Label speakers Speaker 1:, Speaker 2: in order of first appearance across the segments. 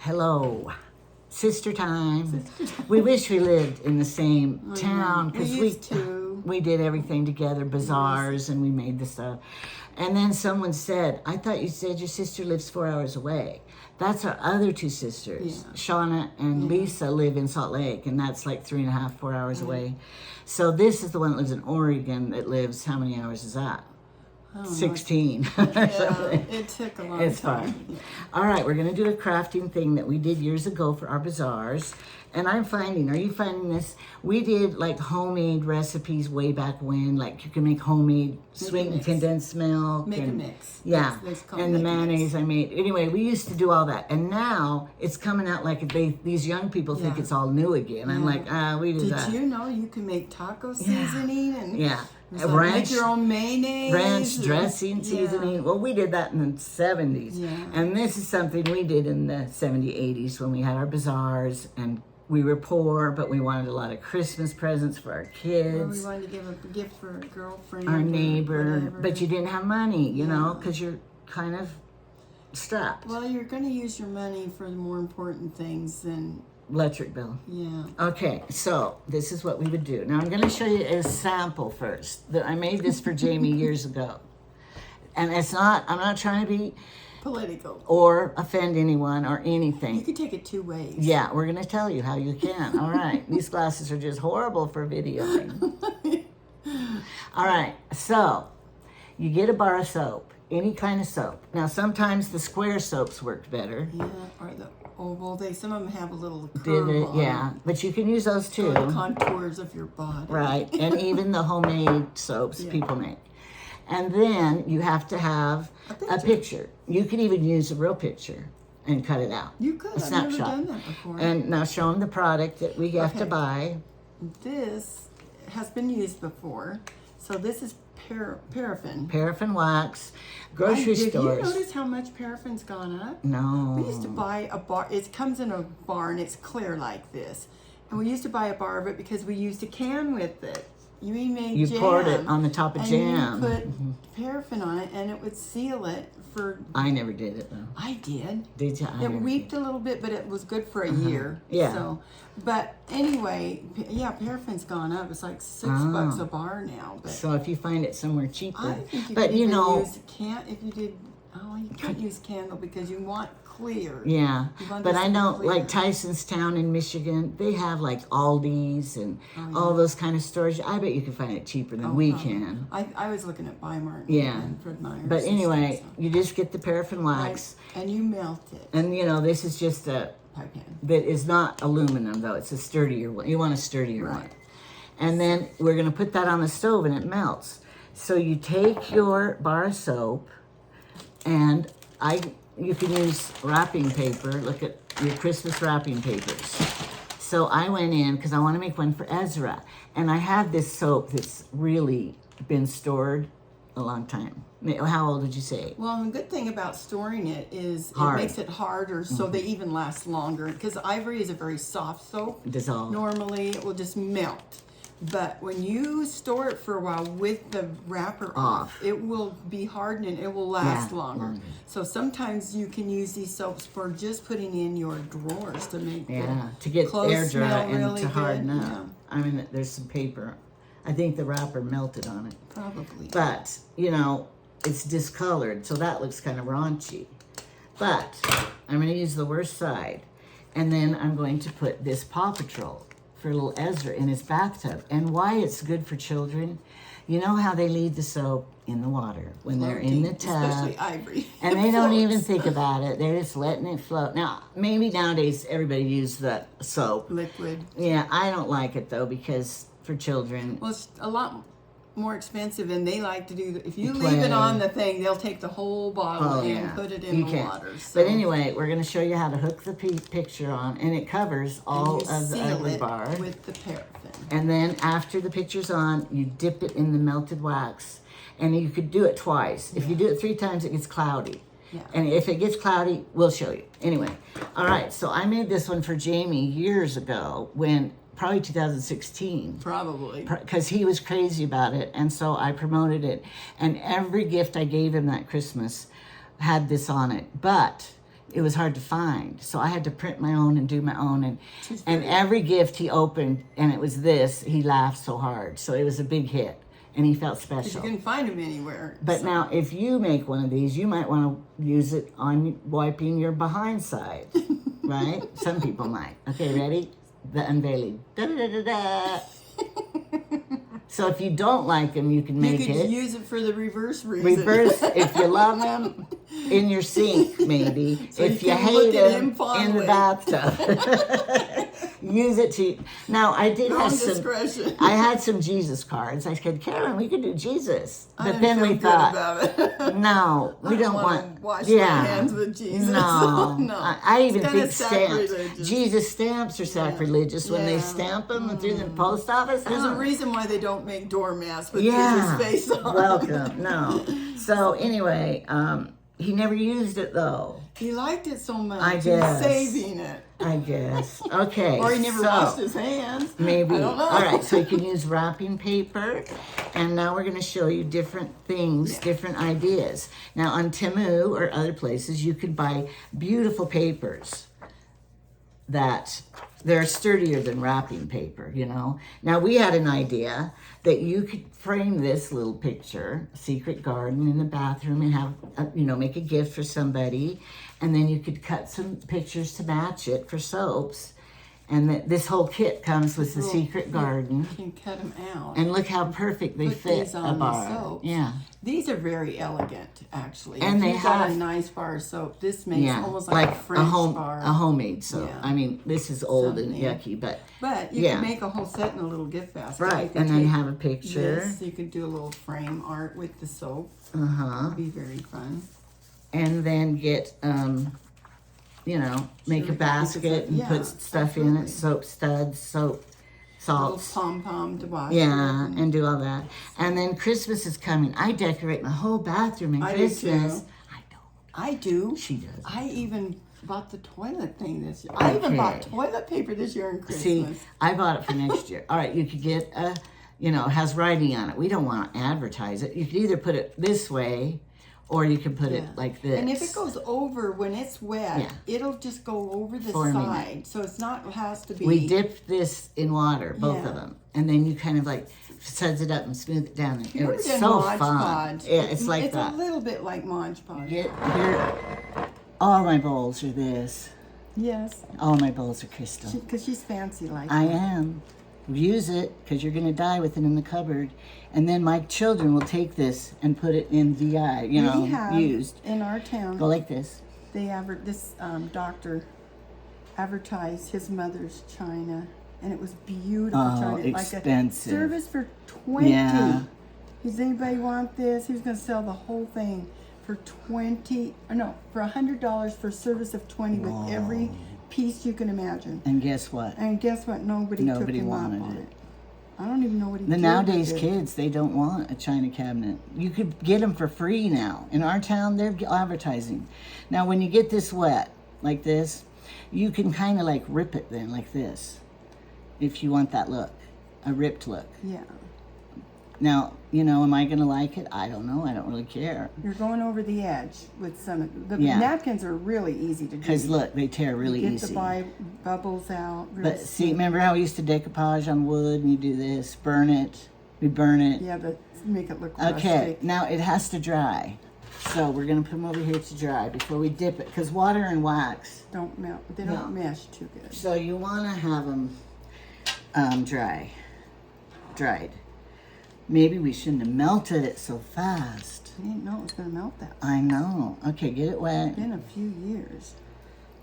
Speaker 1: Hello. Sister time. We wish we lived in the same town
Speaker 2: We used to.
Speaker 1: we did everything together, bazaars, and we made the stuff. And then someone said, I thought you said your sister lives 4 hours away. That's our other two sisters.
Speaker 2: Yeah.
Speaker 1: Shauna and Lisa live in Salt Lake, and that's like 3.5, 4 hours away. So this is the one that lives in Oregon that lives, how many hours is that? 16.
Speaker 2: Yeah, it took a long
Speaker 1: It's
Speaker 2: time.
Speaker 1: fine. All right, we're going to do a crafting thing that we did years ago for our bazaars. And I'm finding, are you finding this? We did like homemade recipes way back when. Like you can make homemade sweetened condensed milk.
Speaker 2: Make a
Speaker 1: and,
Speaker 2: mix.
Speaker 1: Yeah.
Speaker 2: It's called
Speaker 1: And the
Speaker 2: make a mix.
Speaker 1: mayonnaise I made. Anyway, we used to do all that. And now it's coming out like these young people think
Speaker 2: Yeah.
Speaker 1: it's all new again. I'm like, we did that.
Speaker 2: Did you know you can make taco seasoning and
Speaker 1: Yeah.
Speaker 2: so make your own mayonnaise?
Speaker 1: Ranch
Speaker 2: and-
Speaker 1: dressing,
Speaker 2: yeah.
Speaker 1: seasoning. Well, we did that in the 70s.
Speaker 2: Yeah.
Speaker 1: And this is something we did in the 70s, 80s when we had our bazaars and we were poor, but we wanted a lot of Christmas presents for our
Speaker 2: Or we
Speaker 1: kids,
Speaker 2: wanted to give a gift for a girlfriend.
Speaker 1: our
Speaker 2: or
Speaker 1: neighbor,
Speaker 2: whatever.
Speaker 1: but you didn't have money, you know, because you're kind of strapped.
Speaker 2: Well, you're going to use your money for the more important things than,
Speaker 1: Electric bill.
Speaker 2: yeah.
Speaker 1: Okay, so this is what we would do. Now I'm going to show you a sample first. I made this for Jamie years ago. And I'm not trying to be
Speaker 2: Political.
Speaker 1: or offend anyone or
Speaker 2: You
Speaker 1: anything.
Speaker 2: could take it two ways.
Speaker 1: Yeah, we're going to tell you how you can. All right. These glasses are just horrible for videoing. All right. So, you get a bar of soap, any kind of soap. Now, sometimes the square soaps work better.
Speaker 2: Yeah, or the oval. Some of them have a little
Speaker 1: Did
Speaker 2: curve
Speaker 1: it?
Speaker 2: on
Speaker 1: Yeah. But you can use those
Speaker 2: them. The
Speaker 1: too.
Speaker 2: contours of your body.
Speaker 1: Right. And even the homemade soaps people make. And then you have to have a picture. You could even use a real picture and cut it out.
Speaker 2: You could.
Speaker 1: A
Speaker 2: I've never
Speaker 1: snapshot.
Speaker 2: done that before.
Speaker 1: And now show them the product that we have to
Speaker 2: Okay.
Speaker 1: buy.
Speaker 2: This has been used before. So this is paraffin.
Speaker 1: Paraffin wax, grocery
Speaker 2: Did
Speaker 1: stores.
Speaker 2: you notice how much paraffin's gone up?
Speaker 1: No.
Speaker 2: We used to buy a bar. It comes in a bar and it's clear like this. And we used to buy a bar of it because we used a can with it. You made
Speaker 1: You
Speaker 2: jam.
Speaker 1: poured it on the top of
Speaker 2: and
Speaker 1: jam.
Speaker 2: you put paraffin on it and it would seal it for...
Speaker 1: I never did it though.
Speaker 2: I did.
Speaker 1: Did you? I
Speaker 2: It
Speaker 1: never
Speaker 2: weeped a little bit, but it was good for a year.
Speaker 1: Yeah.
Speaker 2: So, but anyway, yeah, paraffin's gone up. It's like $6 a bar now. But
Speaker 1: So if you find it somewhere cheaper.
Speaker 2: I think you
Speaker 1: but
Speaker 2: could
Speaker 1: you
Speaker 2: even
Speaker 1: know,
Speaker 2: use if you did. Oh, you can't use candle because you want clear.
Speaker 1: yeah.
Speaker 2: You want
Speaker 1: But
Speaker 2: this
Speaker 1: I
Speaker 2: to be
Speaker 1: know
Speaker 2: clear.
Speaker 1: like Tyson's Town in Michigan, they have like Aldi's and all those kind of stores. I bet you can find it cheaper than we can.
Speaker 2: I was looking at Weimar
Speaker 1: Yeah.
Speaker 2: and Fred Meyer's.
Speaker 1: But
Speaker 2: and
Speaker 1: anyway,
Speaker 2: stuff,
Speaker 1: you just get the paraffin
Speaker 2: so.
Speaker 1: wax.
Speaker 2: And you melt it.
Speaker 1: And you know, this is just a
Speaker 2: Pie pan.
Speaker 1: that is not aluminum though. It's a sturdier one. You want a sturdier one. And then we're going to put that on the stove and it melts. So you take your bar of soap and you can use wrapping paper. Look at your Christmas wrapping papers. So I went in because I want to make one for Ezra. And I have this soap that's really been stored a long time. How old did you say?
Speaker 2: Well, the good thing about storing it is
Speaker 1: Hard.
Speaker 2: it makes it harder so they even last longer. Because ivory is a very soft soap.
Speaker 1: Dissolve.
Speaker 2: Normally, it will just melt. But when you store it for a while with the wrapper off, it will be hardened and it will last longer. So sometimes you can use these soaps for just putting in your drawers to make
Speaker 1: To get
Speaker 2: clothes
Speaker 1: air dry
Speaker 2: smell
Speaker 1: and
Speaker 2: really
Speaker 1: to harden
Speaker 2: good.
Speaker 1: up.
Speaker 2: Yeah.
Speaker 1: I mean, there's some paper. I think the wrapper melted on it.
Speaker 2: Probably.
Speaker 1: But, you know, it's discolored, so that looks kind of raunchy. But I'm going to use the worst side. And then I'm going to put this Paw Patrol for little Ezra in his bathtub. And why it's good for children, you know how they leave the soap in the water when they're in the tub.
Speaker 2: Especially ivory.
Speaker 1: And they don't even think about it. They're just letting it float. Now, maybe nowadays everybody uses that soap.
Speaker 2: Liquid.
Speaker 1: Yeah, I don't like it though because for children,
Speaker 2: Well, it's a lot more expensive, and they like to do. If you
Speaker 1: Play.
Speaker 2: leave it on the thing, they'll take the whole bottle and
Speaker 1: yeah.
Speaker 2: put it in
Speaker 1: You
Speaker 2: the
Speaker 1: can't.
Speaker 2: water. So,
Speaker 1: But anyway, we're going to show you how to hook the picture on, and it covers all
Speaker 2: and you
Speaker 1: of the
Speaker 2: seal
Speaker 1: ugly
Speaker 2: it
Speaker 1: bar.
Speaker 2: with the paraffin.
Speaker 1: And then after the picture's on, you dip it in the melted wax, and you could do it twice. If you do it 3 times, it gets cloudy.
Speaker 2: Yeah.
Speaker 1: And if it gets cloudy, we'll show you. Anyway, all right, so I made this one for Jamie years ago probably 2016.
Speaker 2: Probably.
Speaker 1: Because he was crazy about it, and so I promoted it. And every gift I gave him that Christmas had this on it. But it was hard to find. So I had to print my own and do my own. And every gift he opened, and it was this, he laughed so hard. So it was a big hit, and he felt special.
Speaker 2: You couldn't find them anywhere.
Speaker 1: But now, if you make one of these, you might want to use it on wiping your behind side, right? Some people might. Okay, ready? The unveiling. Da-da-da-da-da. So if you don't like them, you can make it.
Speaker 2: You could use it for the reverse reason.
Speaker 1: Reverse, if you love them, in your sink, maybe.
Speaker 2: So
Speaker 1: if
Speaker 2: you
Speaker 1: you
Speaker 2: can look
Speaker 1: hate
Speaker 2: at
Speaker 1: them,
Speaker 2: him
Speaker 1: in
Speaker 2: fondly.
Speaker 1: the bathtub. Use it to... Now, I did have some...
Speaker 2: discretion.
Speaker 1: I had some Jesus cards. I said, Carolyn, we could do Jesus.
Speaker 2: I
Speaker 1: But
Speaker 2: didn't
Speaker 1: then
Speaker 2: feel
Speaker 1: we
Speaker 2: good
Speaker 1: thought,
Speaker 2: about it.
Speaker 1: no, we
Speaker 2: I
Speaker 1: don't
Speaker 2: wanna
Speaker 1: want...
Speaker 2: wash my hands with Jesus.
Speaker 1: No.
Speaker 2: No.
Speaker 1: I
Speaker 2: It's
Speaker 1: even
Speaker 2: kinda
Speaker 1: think stamps.
Speaker 2: sacrilegious.
Speaker 1: Jesus stamps are sacrilegious when they
Speaker 2: Yeah.
Speaker 1: stamp them through the post office.
Speaker 2: There's
Speaker 1: Huh.
Speaker 2: a reason why they don't make doormats with
Speaker 1: Yeah.
Speaker 2: Jesus' face on.
Speaker 1: Welcome. No. So anyway, he never used it though.
Speaker 2: He liked it so much.
Speaker 1: I
Speaker 2: He was
Speaker 1: guess.
Speaker 2: saving it.
Speaker 1: I guess. Okay.
Speaker 2: Or he never
Speaker 1: so,
Speaker 2: washed his hands.
Speaker 1: Maybe.
Speaker 2: I don't know.
Speaker 1: All right. So you can use wrapping paper, and now we're going to show you different things, different ideas. Now on Temu or other places, you could buy beautiful papers that they're sturdier than wrapping paper, you know. Now we had an idea that you could frame this little picture, secret garden in the bathroom, and have, make a gift for somebody, and then you could cut some pictures to match it for soaps. And this whole kit comes with the secret garden.
Speaker 2: You can cut them out.
Speaker 1: And look how perfect they
Speaker 2: Put
Speaker 1: fit
Speaker 2: these
Speaker 1: a
Speaker 2: on the
Speaker 1: bar.
Speaker 2: soaps.
Speaker 1: Yeah.
Speaker 2: These are very elegant, actually.
Speaker 1: And
Speaker 2: if
Speaker 1: they
Speaker 2: you've got
Speaker 1: have-
Speaker 2: a nice bar of soap. This makes almost like a French bar.
Speaker 1: a homemade soap.
Speaker 2: Yeah.
Speaker 1: I mean, this is old and
Speaker 2: Something.
Speaker 1: yucky, but
Speaker 2: But you
Speaker 1: yeah.
Speaker 2: can make a whole set in a little gift basket.
Speaker 1: Right,
Speaker 2: You can
Speaker 1: and then
Speaker 2: take
Speaker 1: have a picture.
Speaker 2: This, you could do a little frame art with the soap.
Speaker 1: Uh-huh.
Speaker 2: It'd be very fun.
Speaker 1: And then get make a
Speaker 2: Sure,
Speaker 1: basket and
Speaker 2: yeah,
Speaker 1: put stuff in it, soap suds, soap,
Speaker 2: Little
Speaker 1: salts.
Speaker 2: pom-pom to wash.
Speaker 1: Yeah,
Speaker 2: it.
Speaker 1: and do all that. And then Christmas is coming. I decorate my whole bathroom in
Speaker 2: I do
Speaker 1: Christmas.
Speaker 2: too.
Speaker 1: I don't.
Speaker 2: I do.
Speaker 1: She does.
Speaker 2: I even bought the toilet thing this year. I even bought toilet paper this year in Christmas.
Speaker 1: See, I bought it for next year. All right, you could get it has writing on it. We don't want to advertise it. You could either put it this way, or you can put it like this.
Speaker 2: And if it goes over when it's wet, it'll just go over the
Speaker 1: Forming
Speaker 2: side. So it's not, it has to be.
Speaker 1: We dip this in water, both
Speaker 2: Yeah.
Speaker 1: of them, and then you kind of like suds it up and smooth it down.
Speaker 2: You ever
Speaker 1: It's
Speaker 2: done
Speaker 1: so
Speaker 2: Mod
Speaker 1: fun.
Speaker 2: Podge?
Speaker 1: Yeah, it's like
Speaker 2: It's
Speaker 1: that.
Speaker 2: a little bit like Mod Podge.
Speaker 1: Get here. All my bowls are this.
Speaker 2: Yes,
Speaker 1: All my bowls are crystal.
Speaker 2: because she's fancy like
Speaker 1: I
Speaker 2: that.
Speaker 1: am. Use it because you're going to die with it in the cupboard. And then my children will take this and put it in VI,
Speaker 2: We have
Speaker 1: used.
Speaker 2: in our town.
Speaker 1: Go like this.
Speaker 2: They this doctor advertised his mother's china, and it was beautiful
Speaker 1: Oh,
Speaker 2: china,
Speaker 1: expensive.
Speaker 2: like a service for 20.
Speaker 1: Yeah.
Speaker 2: Does anybody want this? He was going to sell the whole thing for $100 for service of 20 with every piece you can imagine.
Speaker 1: And guess what?
Speaker 2: And guess what? Nobody took him up
Speaker 1: wanted
Speaker 2: on
Speaker 1: it.
Speaker 2: it. I don't even know what he
Speaker 1: The
Speaker 2: did
Speaker 1: nowadays
Speaker 2: with it.
Speaker 1: kids, they don't want a china cabinet. You could get them for free now. In our town, they're advertising. Now, when you get this wet, like this, you can kind of like rip it then, like this, if you want that look, a ripped look.
Speaker 2: Yeah.
Speaker 1: Now, am I going to like it? I don't know. I don't really care.
Speaker 2: You're going over the edge with some of the
Speaker 1: Yeah.
Speaker 2: napkins are really easy to do.
Speaker 1: Because look, they tear really
Speaker 2: Get
Speaker 1: easy.
Speaker 2: the bubbles out. Really
Speaker 1: But see, remember how we used to decoupage on wood and you do this, burn it, we burn it.
Speaker 2: Yeah, but make it look
Speaker 1: Okay,
Speaker 2: rustic.
Speaker 1: now it has to dry. So we're going to put them over here to dry before we dip it. Because water and wax,
Speaker 2: Don't melt. They don't mesh too good.
Speaker 1: so you want to have them dried. Maybe we shouldn't have melted it so fast.
Speaker 2: I didn't know it was going to melt that.
Speaker 1: I know. Okay, get it wet
Speaker 2: It's been a few years.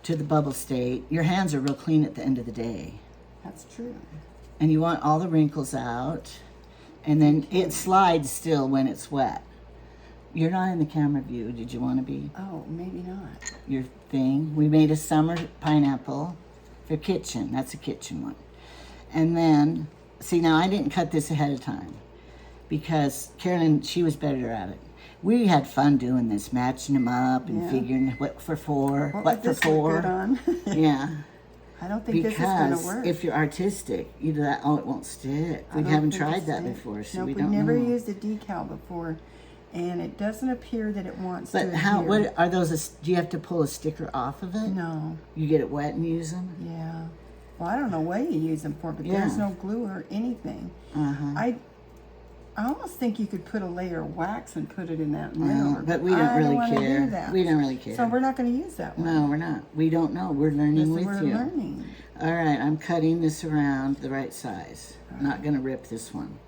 Speaker 1: to the bubble state. Your hands are real clean at the end of the day.
Speaker 2: That's true.
Speaker 1: And you want all the wrinkles out. And then it slides still when it's wet. You're not in the camera view. Did you want to be?
Speaker 2: Oh, maybe not.
Speaker 1: Your thing. We made a summer pineapple for kitchen. That's a kitchen one. And then, see, now I didn't cut this ahead of time because Carolyn, she was better at it. We had fun doing this, matching them up and figuring what for four,
Speaker 2: What
Speaker 1: what
Speaker 2: would
Speaker 1: for
Speaker 2: this look
Speaker 1: four.
Speaker 2: good on?
Speaker 1: Yeah.
Speaker 2: I don't think this is going to
Speaker 1: Because
Speaker 2: work.
Speaker 1: if you're artistic, you do that. Oh, it won't stick.
Speaker 2: I
Speaker 1: We
Speaker 2: don't
Speaker 1: haven't
Speaker 2: think
Speaker 1: tried
Speaker 2: it's
Speaker 1: that
Speaker 2: it.
Speaker 1: before, so
Speaker 2: Nope,
Speaker 1: we
Speaker 2: we've
Speaker 1: don't
Speaker 2: never
Speaker 1: know.
Speaker 2: used a decal before. and it doesn't appear that it wants to
Speaker 1: But
Speaker 2: adhere.
Speaker 1: how? What are those? Do you have to pull a sticker off of it?
Speaker 2: No.
Speaker 1: You get it wet and use them.
Speaker 2: Yeah. Well, I don't know what you use them for, but there's no glue or anything. I almost think you could put a layer of wax and put it in that mirror.
Speaker 1: But we don't really care.
Speaker 2: Do that.
Speaker 1: We don't really care.
Speaker 2: So we're not going to use that one.
Speaker 1: No, we're not. We don't know. We're learning with
Speaker 2: We're
Speaker 1: you.
Speaker 2: learning.
Speaker 1: All right, I'm cutting this around the right size. Not going to rip this one.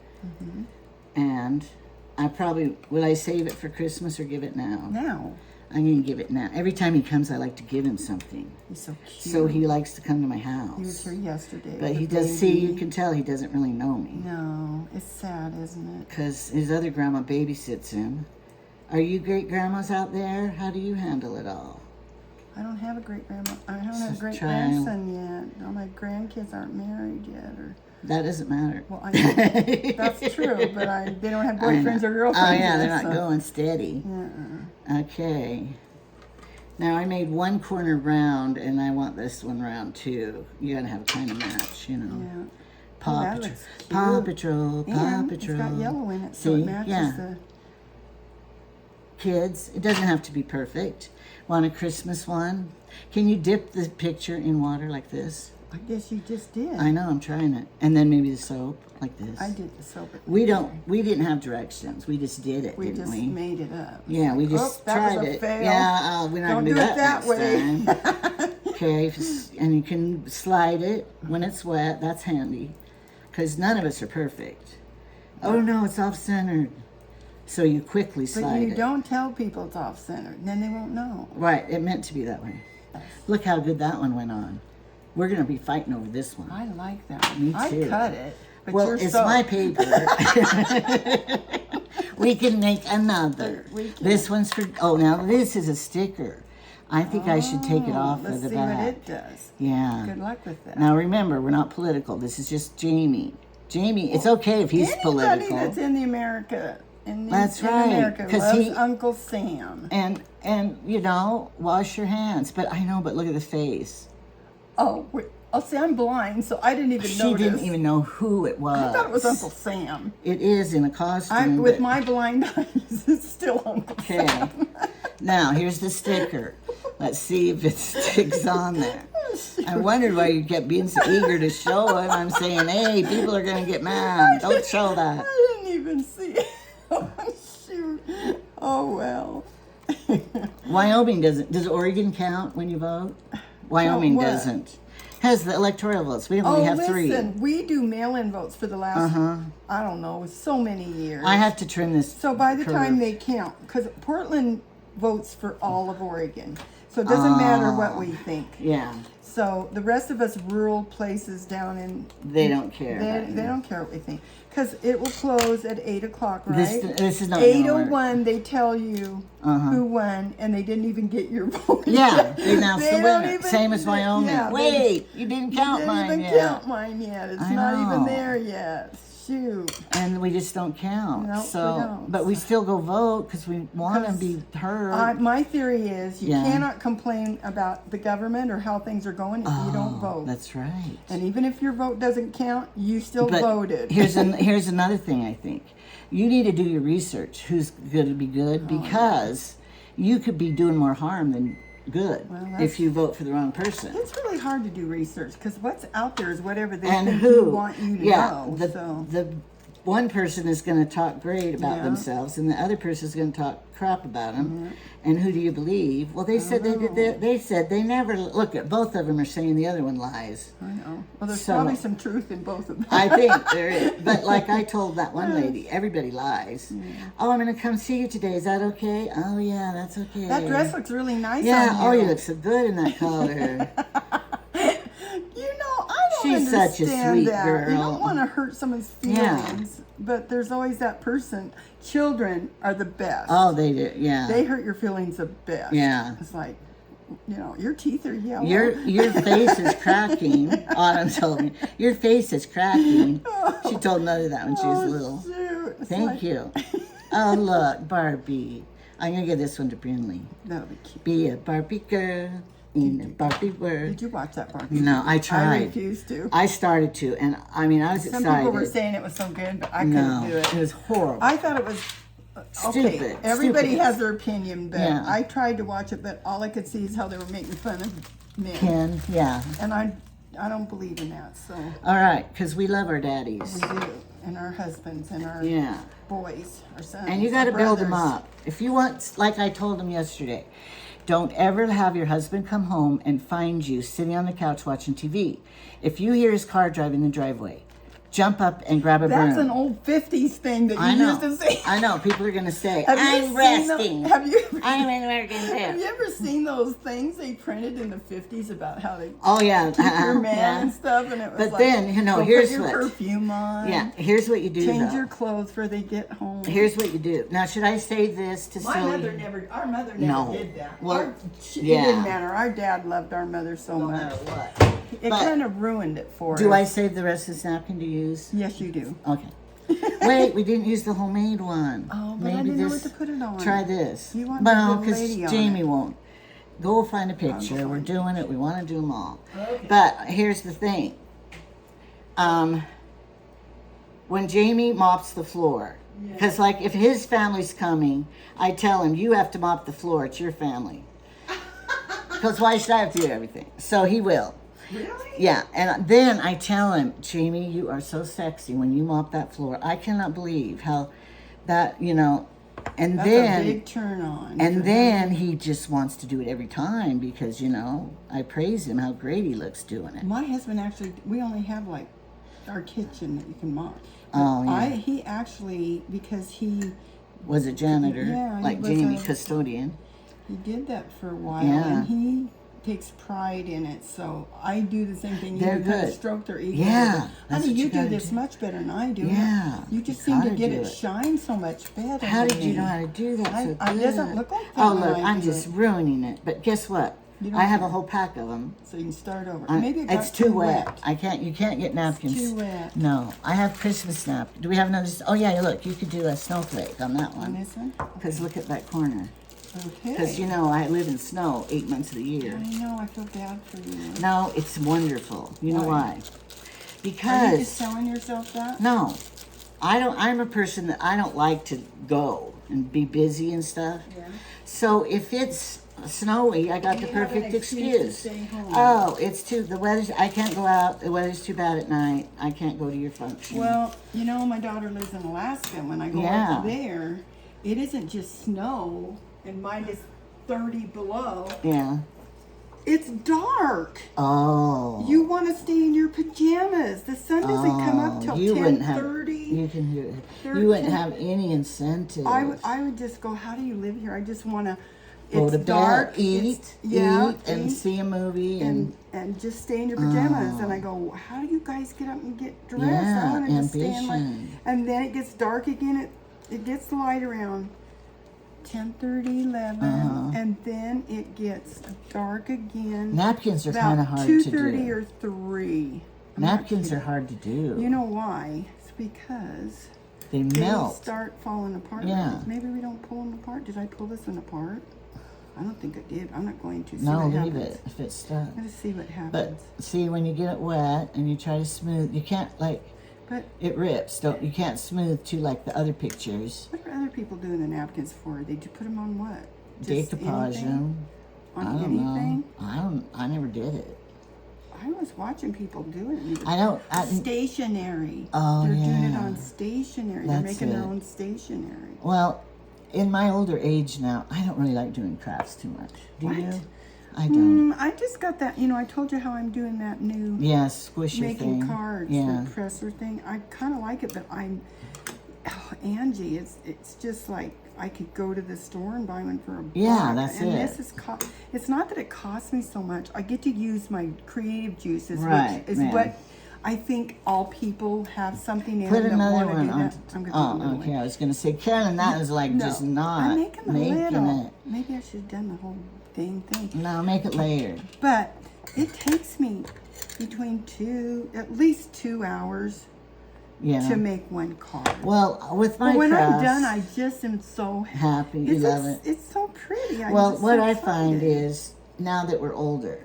Speaker 1: And I probably, will I save it for Christmas or give it now?
Speaker 2: Now.
Speaker 1: I'm going to give it now. Every time he comes, I like to give him something.
Speaker 2: He's so cute.
Speaker 1: So he likes to come to my house.
Speaker 2: He was here yesterday.
Speaker 1: But
Speaker 2: with
Speaker 1: he
Speaker 2: the
Speaker 1: does, see,
Speaker 2: baby.
Speaker 1: you can tell he doesn't really know me.
Speaker 2: No, it's sad, isn't it?
Speaker 1: Because his other grandma babysits him. Are you great grandmas out there? How do you handle it all?
Speaker 2: I don't have a great grandma. I don't have a great
Speaker 1: trying.
Speaker 2: grandson yet. All my grandkids aren't married yet, or
Speaker 1: That doesn't matter.
Speaker 2: well, I know that's true, but they don't have boyfriends or girlfriends.
Speaker 1: Oh yeah, they're
Speaker 2: yet,
Speaker 1: not
Speaker 2: so.
Speaker 1: going steady. Okay. Now I made one corner round, and I want this one round too. You gotta have a kind of match, you know.
Speaker 2: Yeah.
Speaker 1: Paw
Speaker 2: that
Speaker 1: Patrol,
Speaker 2: looks cute.
Speaker 1: Paw Patrol, Paw
Speaker 2: And
Speaker 1: Patrol.
Speaker 2: it's got yellow in it, so it
Speaker 1: See?
Speaker 2: matches
Speaker 1: Yeah.
Speaker 2: the.
Speaker 1: Kids, it doesn't have to be perfect. Want a Christmas one? Can you dip the picture in water like this?
Speaker 2: I guess you just did.
Speaker 1: I know, I'm trying it. And then maybe the soap like this.
Speaker 2: I did the soap.
Speaker 1: We didn't have directions. We just did it,
Speaker 2: We
Speaker 1: didn't
Speaker 2: just
Speaker 1: we?
Speaker 2: made it up.
Speaker 1: Yeah, we just
Speaker 2: that
Speaker 1: tried
Speaker 2: was a
Speaker 1: it.
Speaker 2: fail.
Speaker 1: Yeah, we're not
Speaker 2: Don't
Speaker 1: gonna do
Speaker 2: do it
Speaker 1: that
Speaker 2: that
Speaker 1: next time. Okay, and you can slide it when it's wet. That's handy, because none of us are perfect. Oh no, it's off centered. So you quickly slide
Speaker 2: But you
Speaker 1: it.
Speaker 2: don't tell people it's off centered, then they won't know.
Speaker 1: Right, it meant to be that way. Look how good that one went on. We're gonna be fighting over this one.
Speaker 2: I like that.
Speaker 1: Me
Speaker 2: I
Speaker 1: too.
Speaker 2: cut it. But
Speaker 1: Well,
Speaker 2: you're
Speaker 1: it's
Speaker 2: so.
Speaker 1: my paper. We can make another.
Speaker 2: We can.
Speaker 1: This one's for. Oh, now this is a sticker. I think I should take it off
Speaker 2: Let's
Speaker 1: of the
Speaker 2: see
Speaker 1: back.
Speaker 2: what it does.
Speaker 1: Yeah.
Speaker 2: Good luck with that.
Speaker 1: Now remember, we're not political. This is just Jamie. Jamie, it's okay if he's
Speaker 2: Anybody
Speaker 1: political.
Speaker 2: that's in the America,
Speaker 1: That's
Speaker 2: in
Speaker 1: right,
Speaker 2: America
Speaker 1: 'cause
Speaker 2: loves
Speaker 1: he-
Speaker 2: Uncle Sam.
Speaker 1: And you know, wash your hands. But I know, but look at the face.
Speaker 2: Oh, wait. Oh, see, I'm blind, so I didn't even
Speaker 1: She
Speaker 2: notice.
Speaker 1: didn't even know who it was.
Speaker 2: I thought it was Uncle Sam.
Speaker 1: It is in a costume.
Speaker 2: With
Speaker 1: but-
Speaker 2: my blind eyes, it's still Uncle
Speaker 1: Okay.
Speaker 2: Sam.
Speaker 1: Now, here's the sticker. Let's see if it sticks on there. I wondered why you kept being so eager to show it. I'm saying, hey, people are going to get mad. Don't show that.
Speaker 2: I didn't even see it. Oh, shoot. Oh, well.
Speaker 1: Wyoming doesn't. Does Oregon count when you vote? Wyoming
Speaker 2: what?
Speaker 1: doesn't. Has the electoral votes. We
Speaker 2: Oh,
Speaker 1: only have
Speaker 2: listen,
Speaker 1: 3.
Speaker 2: we do mail-in votes for the last, I don't know, so many years.
Speaker 1: I have to trim this.
Speaker 2: So by the time
Speaker 1: curve.
Speaker 2: they count, because Portland votes for all of Oregon, so it doesn't matter what we think.
Speaker 1: Yeah,
Speaker 2: So the rest of us rural places down in
Speaker 1: they don't care.
Speaker 2: they don't care what we think, because it will close at 8 o'clock, right?
Speaker 1: This is not gonna work.
Speaker 2: 8:01, they tell you who won, and they didn't even get your vote.
Speaker 1: Yeah, they announced the
Speaker 2: don't
Speaker 1: winner.
Speaker 2: even-
Speaker 1: Same as Wyoming.
Speaker 2: yeah, they-
Speaker 1: Wait, you didn't count
Speaker 2: they
Speaker 1: mine
Speaker 2: didn't
Speaker 1: yet.
Speaker 2: even count mine yet. It's
Speaker 1: I
Speaker 2: not even
Speaker 1: know.
Speaker 2: there yet. Shoot.
Speaker 1: And we just don't count.
Speaker 2: Nope, we
Speaker 1: so,
Speaker 2: don't.
Speaker 1: but we still go vote because we want to be heard.
Speaker 2: My theory is you
Speaker 1: Yeah.
Speaker 2: cannot complain about the government or how things are going if you don't vote.
Speaker 1: That's right.
Speaker 2: And even if your vote doesn't count, you still
Speaker 1: But
Speaker 2: voted.
Speaker 1: here's another thing. I think you need to do your research. Who's going to be good? Because you could be doing more harm than good if you vote for the wrong person.
Speaker 2: It's really hard to do research because what's out there is whatever they
Speaker 1: And
Speaker 2: think
Speaker 1: who
Speaker 2: you want you to know.
Speaker 1: the one person is going to talk great about
Speaker 2: Yeah.
Speaker 1: themselves, and the other person is going to talk crap about them. And who do you believe? Well, they said they said they never look at both of them are saying the other one lies.
Speaker 2: I know. Well, there's
Speaker 1: So-
Speaker 2: probably some truth in both of them.
Speaker 1: I think there is, but like I told that one lady, everybody lies. Oh, I'm going to come see you today. Is that okay? Oh yeah, that's okay.
Speaker 2: That dress looks really nice
Speaker 1: Yeah.
Speaker 2: on
Speaker 1: Oh,
Speaker 2: you.
Speaker 1: you look so good in that color.
Speaker 2: You know, I don't
Speaker 1: She's such a
Speaker 2: understand
Speaker 1: sweet
Speaker 2: that. You
Speaker 1: girl.
Speaker 2: don't want to hurt someone's
Speaker 1: Yeah.
Speaker 2: feelings, but there's always that person. Children are the best.
Speaker 1: Oh, they do. Yeah.
Speaker 2: They hurt your feelings the best.
Speaker 1: Yeah.
Speaker 2: It's like, you know, your teeth are yellow.
Speaker 1: Your face is cracking. Autumn told me your face is cracking. She told Mother that when she was little.
Speaker 2: Shoot. It's
Speaker 1: Thank
Speaker 2: like-
Speaker 1: you. Oh look, Barbie. I'm gonna give this one to Brinley.
Speaker 2: That'll be cute.
Speaker 1: Be a Barbie girl in a Barbie world.
Speaker 2: Did you watch that part?
Speaker 1: No, I tried.
Speaker 2: I refused to.
Speaker 1: I started to, and I mean, I was
Speaker 2: Some
Speaker 1: excited.
Speaker 2: people were saying it was so good, but I
Speaker 1: no,
Speaker 2: couldn't do it.
Speaker 1: it was horrible.
Speaker 2: I thought it was Okay, everybody
Speaker 1: stupid.
Speaker 2: has their opinion, but
Speaker 1: Yeah.
Speaker 2: I tried to watch it, but all I could see is how they were making fun of men.
Speaker 1: Ken, yeah.
Speaker 2: And I don't believe in that, so
Speaker 1: All right, because we love our daddies.
Speaker 2: we do. And our husbands and our
Speaker 1: Yeah.
Speaker 2: boys, our sons.
Speaker 1: And you got to
Speaker 2: our
Speaker 1: build them
Speaker 2: brothers.
Speaker 1: up. If you want, like I told them yesterday, don't ever have your husband come home and find you sitting on the couch watching TV. If you hear his car driving the driveway, jump up and grab a broom.
Speaker 2: That's an old 50s thing that
Speaker 1: I
Speaker 2: you
Speaker 1: know.
Speaker 2: used to say.
Speaker 1: I know. People are going to say,
Speaker 2: Have you
Speaker 1: I'm
Speaker 2: seen
Speaker 1: resting.
Speaker 2: Have you
Speaker 1: I'm in working
Speaker 2: Have
Speaker 1: too.
Speaker 2: you ever seen those things they printed in the 50s about how they
Speaker 1: Oh, yeah.
Speaker 2: keep your man
Speaker 1: yeah.
Speaker 2: and stuff? And it was
Speaker 1: But
Speaker 2: like,
Speaker 1: then, you know,
Speaker 2: go
Speaker 1: here's
Speaker 2: put your
Speaker 1: what.
Speaker 2: perfume on.
Speaker 1: Yeah, here's what you do,
Speaker 2: Change
Speaker 1: though.
Speaker 2: your clothes before they get home.
Speaker 1: Here's what you do. Now, should I say this to
Speaker 2: My
Speaker 1: Sylvia?
Speaker 2: mother never, our mother never
Speaker 1: No.
Speaker 2: did that.
Speaker 1: Well,
Speaker 2: It
Speaker 1: yeah.
Speaker 2: didn't matter. Our dad loved our mother so
Speaker 1: No
Speaker 2: much.
Speaker 1: matter what.
Speaker 2: It
Speaker 1: But
Speaker 2: kind of ruined it for us.
Speaker 1: Do I save the rest of this napkin to use?
Speaker 2: Yes, you do.
Speaker 1: Okay. Wait, we didn't use the homemade one.
Speaker 2: Oh, but I didn't know what to put it on.
Speaker 1: Try this.
Speaker 2: You want
Speaker 1: well,
Speaker 2: the good lady on
Speaker 1: Jamie
Speaker 2: it.
Speaker 1: won't. Go find a picture.
Speaker 2: go
Speaker 1: We're
Speaker 2: find
Speaker 1: doing it. We want to do them all.
Speaker 2: Okay.
Speaker 1: But here's the thing. When Jamie mops the floor, because like if his family's coming, I tell him, you have to mop the floor. It's your family. Because why should I have to do everything? So he will.
Speaker 2: Really?
Speaker 1: Yeah, and then I tell him, Jamie, you are so sexy when you mop that floor. I cannot believe how that, you know, and
Speaker 2: That's
Speaker 1: then
Speaker 2: a big turn on.
Speaker 1: and then he just wants to do it every time because, you know, I praise him how great he looks doing it.
Speaker 2: My husband actually, we only have like our kitchen that you can mop. But
Speaker 1: Oh, yeah.
Speaker 2: he actually, because he
Speaker 1: Was a janitor,
Speaker 2: Yeah, he
Speaker 1: like
Speaker 2: was
Speaker 1: Jamie,
Speaker 2: a-
Speaker 1: custodian.
Speaker 2: did that for a while,
Speaker 1: Yeah.
Speaker 2: and he takes pride in it. So I do the same thing. You
Speaker 1: They're
Speaker 2: kind of
Speaker 1: good.
Speaker 2: stroke their ego.
Speaker 1: Yeah, that's
Speaker 2: Honey,
Speaker 1: what
Speaker 2: you
Speaker 1: you
Speaker 2: do
Speaker 1: gotta
Speaker 2: this
Speaker 1: do.
Speaker 2: much better than I do.
Speaker 1: Yeah,
Speaker 2: You just
Speaker 1: you
Speaker 2: seem to
Speaker 1: gotta
Speaker 2: get
Speaker 1: do
Speaker 2: it
Speaker 1: it.
Speaker 2: shine so much better.
Speaker 1: How
Speaker 2: than
Speaker 1: did you
Speaker 2: me.
Speaker 1: know how to do that so
Speaker 2: It
Speaker 1: good?
Speaker 2: doesn't look like that
Speaker 1: Oh,
Speaker 2: when
Speaker 1: look,
Speaker 2: I
Speaker 1: I'm
Speaker 2: do
Speaker 1: just
Speaker 2: it.
Speaker 1: ruining it. But guess what?
Speaker 2: You don't
Speaker 1: I have a
Speaker 2: care.
Speaker 1: whole pack of them.
Speaker 2: So you can start over. Maybe it
Speaker 1: It's
Speaker 2: got
Speaker 1: too wet. You can't get napkins.
Speaker 2: too wet.
Speaker 1: No, I have Christmas napkins. Do we have another? Oh yeah, look, you could do a snowflake on that
Speaker 2: On
Speaker 1: one.
Speaker 2: this one?
Speaker 1: Because look at that corner.
Speaker 2: Okay.
Speaker 1: Because you know I live in snow 8 months of the year.
Speaker 2: I know, I feel bad for you.
Speaker 1: No, it's wonderful. You know why?
Speaker 2: Are you just
Speaker 1: Because
Speaker 2: telling yourself that?
Speaker 1: no, I don't. I'm a person that I don't like to go and be busy and stuff.
Speaker 2: Yeah.
Speaker 1: So if it's snowy, I got the
Speaker 2: You have an
Speaker 1: perfect
Speaker 2: excuse to
Speaker 1: excuse.
Speaker 2: stay home.
Speaker 1: Oh, the weather's. I can't go out. The weather's too bad at night. I can't go to your function.
Speaker 2: Well, you know, my daughter lives in Alaska. When I go
Speaker 1: Yeah.
Speaker 2: over there, it isn't just snow and minus 30 below.
Speaker 1: Yeah.
Speaker 2: It's dark.
Speaker 1: Oh.
Speaker 2: You want to stay in your pajamas. The sun doesn't come up till
Speaker 1: you wouldn't have.
Speaker 2: 10:30.
Speaker 1: You can hear it.
Speaker 2: They're
Speaker 1: You wouldn't
Speaker 2: 10.
Speaker 1: have any incentive.
Speaker 2: I would just go, how do you live here? I just want to,
Speaker 1: Go
Speaker 2: it's
Speaker 1: to bed,
Speaker 2: dark.
Speaker 1: eat,
Speaker 2: yeah,
Speaker 1: and
Speaker 2: eat,
Speaker 1: see a movie and
Speaker 2: and just stay in your pajamas. And I go, how do you guys get up and get dressed?
Speaker 1: Yeah,
Speaker 2: I want to just stay in my,
Speaker 1: ambition.
Speaker 2: and then it gets dark again. It gets light around 10:30, 11, and then it gets dark again.
Speaker 1: napkins are kind of
Speaker 2: about
Speaker 1: hard to
Speaker 2: 2:30
Speaker 1: do.
Speaker 2: or 3. I'm not
Speaker 1: Napkins
Speaker 2: kidding.
Speaker 1: are hard to do.
Speaker 2: You know why? It's because
Speaker 1: they
Speaker 2: they
Speaker 1: melt.
Speaker 2: start falling apart.
Speaker 1: Yeah.
Speaker 2: Maybe we don't pull them apart. Did I pull this one apart? I don't think I did. I'm not going to. See
Speaker 1: No,
Speaker 2: what
Speaker 1: leave
Speaker 2: happens.
Speaker 1: it if it's stuck.
Speaker 2: I'm gonna see what
Speaker 1: But
Speaker 2: happens.
Speaker 1: see, when you get it wet and you try to smooth, you can't
Speaker 2: But
Speaker 1: it rips. Don't you can't smooth to like the other pictures.
Speaker 2: what are other people doing the napkins for? They do put them on what? Just
Speaker 1: Decoupage
Speaker 2: anything?
Speaker 1: them.
Speaker 2: On
Speaker 1: I don't
Speaker 2: anything?
Speaker 1: know. I never did it.
Speaker 2: I was watching people do it.
Speaker 1: I don't.
Speaker 2: Stationery.
Speaker 1: Oh,
Speaker 2: They're doing it
Speaker 1: yeah.
Speaker 2: on stationery. They're
Speaker 1: That's
Speaker 2: making their
Speaker 1: it.
Speaker 2: own stationery.
Speaker 1: Well, in my older age now, I don't really like doing crafts too much. Do
Speaker 2: What?
Speaker 1: you? I don't.
Speaker 2: I just got that. You know, I told you how I'm doing that new
Speaker 1: Yes, squisher
Speaker 2: making
Speaker 1: thing.
Speaker 2: cards,
Speaker 1: Yeah.
Speaker 2: the presser thing. I kind of like it, but Angie, it's just like I could go to the store and buy one for $1.
Speaker 1: Yeah, that's
Speaker 2: and
Speaker 1: it.
Speaker 2: this is it's not that it costs me so much. I get to use my creative juices,
Speaker 1: Right,
Speaker 2: which is
Speaker 1: man.
Speaker 2: what I think all people have something in
Speaker 1: Put
Speaker 2: them that
Speaker 1: another
Speaker 2: want to
Speaker 1: one
Speaker 2: do
Speaker 1: on.
Speaker 2: that. I'm gonna do another
Speaker 1: Okay.
Speaker 2: one.
Speaker 1: I was gonna say, Carolyn, that is like
Speaker 2: No,
Speaker 1: just not
Speaker 2: I'm making the
Speaker 1: making
Speaker 2: little.
Speaker 1: it.
Speaker 2: Maybe I should have done the whole dang thing.
Speaker 1: No, make it layered.
Speaker 2: But it takes me between at least 2 hours
Speaker 1: Yeah.
Speaker 2: to make one card.
Speaker 1: Well, with my
Speaker 2: But when
Speaker 1: crafts,
Speaker 2: I'm done, I just am so
Speaker 1: happy. You
Speaker 2: it's
Speaker 1: love
Speaker 2: just-
Speaker 1: it.
Speaker 2: It's so pretty. I'm
Speaker 1: Well,
Speaker 2: just
Speaker 1: what
Speaker 2: so
Speaker 1: I find
Speaker 2: excited.
Speaker 1: is now that we're older,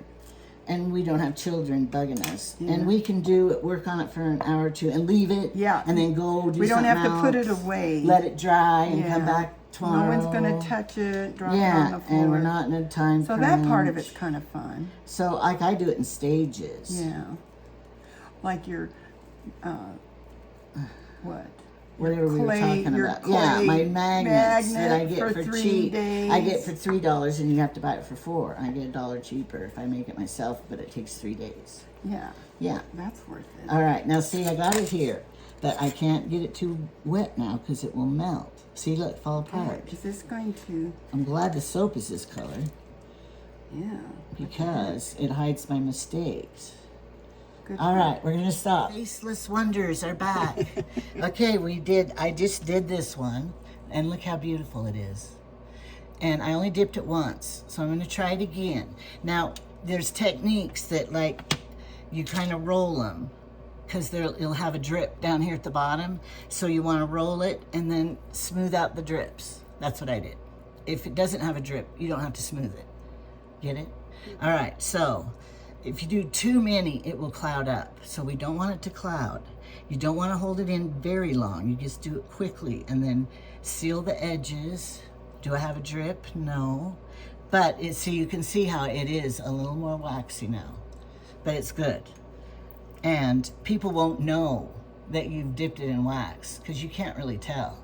Speaker 1: and we don't have children bugging us.
Speaker 2: Yeah.
Speaker 1: And we can work on it for an hour or two and leave it.
Speaker 2: Yeah.
Speaker 1: And then go do
Speaker 2: We don't
Speaker 1: something
Speaker 2: have to put it
Speaker 1: else,
Speaker 2: away.
Speaker 1: let it dry and come
Speaker 2: Yeah.
Speaker 1: back tomorrow.
Speaker 2: No one's gonna touch it, drop it on
Speaker 1: Yeah,
Speaker 2: the floor.
Speaker 1: and we're not in a time
Speaker 2: So
Speaker 1: crunch.
Speaker 2: that part of it's kind of fun.
Speaker 1: So like I do it in stages.
Speaker 2: Yeah. Like your, what?
Speaker 1: Whatever we were talking
Speaker 2: your
Speaker 1: about. Yeah,
Speaker 2: clay
Speaker 1: my magnets that I
Speaker 2: magnet
Speaker 1: get for
Speaker 2: 3
Speaker 1: cheap.
Speaker 2: days.
Speaker 1: I get for $3 and you have to buy it for $4. I get $1 cheaper if I make it myself, but it takes 3 days.
Speaker 2: Yeah.
Speaker 1: Yeah.
Speaker 2: That's worth it.
Speaker 1: All right, now see, I got it here, but I can't get it too wet now because it will melt. See, look, fall apart.
Speaker 2: Is this going to?
Speaker 1: I'm glad the soap is this color
Speaker 2: Yeah.
Speaker 1: because it hides my mistakes.
Speaker 2: Good.
Speaker 1: All right, we're gonna stop. Faceless Wonders are back. Okay, I just did this one, and look how beautiful it is. And I only dipped it once, so I'm gonna try it again. Now, there's techniques that like, you kind of roll them, because it'll have a drip down here at the bottom. So you wanna roll it and then smooth out the drips. That's what I did. If it doesn't have a drip, you don't have to smooth it. Get it? All right, so if you do too many, it will cloud up. So we don't want it to cloud. You don't want to hold it in very long. You just do it quickly and then seal the edges. Do I have a drip? No. But so you can see how it is a little more waxy now. But it's good. And people won't know that you've dipped it in wax because you can't really tell.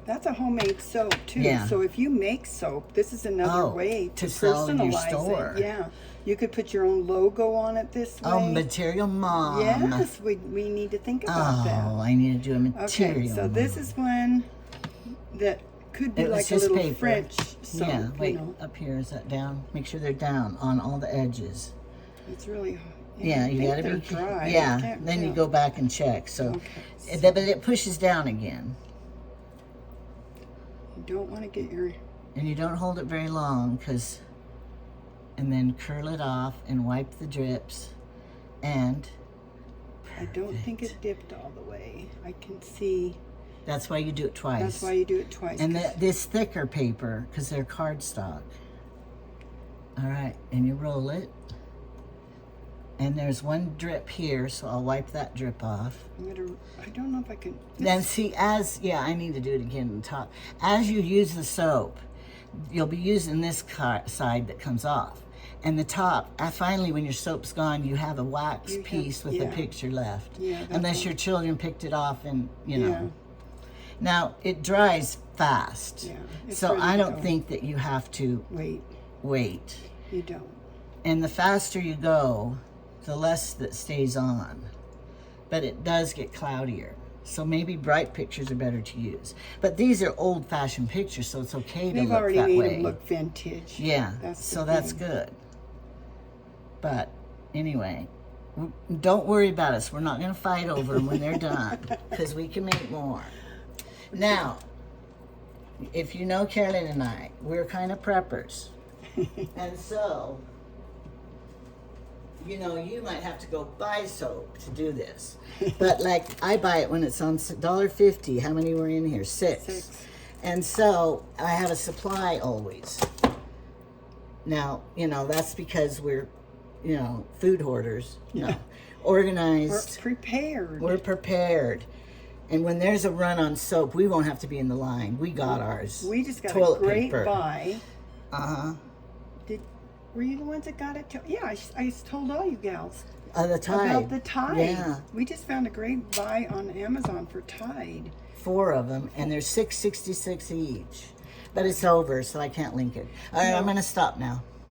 Speaker 2: That's a homemade soap too.
Speaker 1: Yeah.
Speaker 2: So if you make soap, this is another way to
Speaker 1: sell in your
Speaker 2: personalize
Speaker 1: store.
Speaker 2: it. Yeah. You could put your own logo on it this way.
Speaker 1: Oh, Material Mom.
Speaker 2: Yes, we need to think about that.
Speaker 1: Oh, I need to do a Material
Speaker 2: Okay, so this is one that could be
Speaker 1: It was
Speaker 2: like a
Speaker 1: just
Speaker 2: little
Speaker 1: paper.
Speaker 2: French soap.
Speaker 1: Yeah, wait,
Speaker 2: You know.
Speaker 1: up here, is that down? Make sure they're down on all the edges.
Speaker 2: It's really.
Speaker 1: Yeah, you gotta
Speaker 2: they're
Speaker 1: be.
Speaker 2: dry.
Speaker 1: Yeah,
Speaker 2: I can't
Speaker 1: then you
Speaker 2: tell.
Speaker 1: go back and check. So,
Speaker 2: Okay.
Speaker 1: but it pushes down again.
Speaker 2: You don't want to get your.
Speaker 1: And you don't hold it very long, and then curl it off and wipe the drips, and.
Speaker 2: I don't think it dipped all the way. I can see.
Speaker 1: That's why you do it twice.
Speaker 2: That's why you do it twice.
Speaker 1: And this thicker paper, because they're cardstock. All right, and you roll it. And there's one drip here, so I'll wipe that drip off.
Speaker 2: I don't know if I can.
Speaker 1: Then see, I need to do it again on top. As you use the soap, you'll be using this side that comes off. And the top, finally when your soap's gone, you have a wax piece with a picture left.
Speaker 2: Yeah,
Speaker 1: unless your children picked it off and, you know.
Speaker 2: Yeah.
Speaker 1: Now, it dries fast.
Speaker 2: Yeah,
Speaker 1: so I don't think that you have to wait.
Speaker 2: You don't.
Speaker 1: And the faster you go, the less that stays on. But it does get cloudier. So maybe bright pictures are better to use. But these are old-fashioned pictures, so it's okay to
Speaker 2: They've
Speaker 1: look
Speaker 2: already
Speaker 1: that
Speaker 2: made
Speaker 1: way.
Speaker 2: them look vintage.
Speaker 1: Yeah, so that's good. But anyway, don't worry about us. We're not going to fight over them when they're done, because we can make more. Now, if you know Carolyn and I, we're kind of preppers. And so, you know, you might have to go buy soap to do this. But like, I buy it when it's on $1.50. How many were in here? 6. And so, I have a supply always. Now, you know, that's because we're, you know, food hoarders. No, organized.
Speaker 2: We're prepared.
Speaker 1: We're prepared. And when there's a run on soap, we won't have to be in the line. We got ours.
Speaker 2: We just got
Speaker 1: Toilet
Speaker 2: a great
Speaker 1: paper.
Speaker 2: buy.
Speaker 1: Uh-huh.
Speaker 2: Were you the ones that got it? Yeah, I told all you gals.
Speaker 1: The Tide.
Speaker 2: About the Tide.
Speaker 1: Yeah.
Speaker 2: We just found a great buy on Amazon for Tide.
Speaker 1: 4 of them, and they're $6.66 each. But it's over, so I can't link it. All right, I'm going to stop now.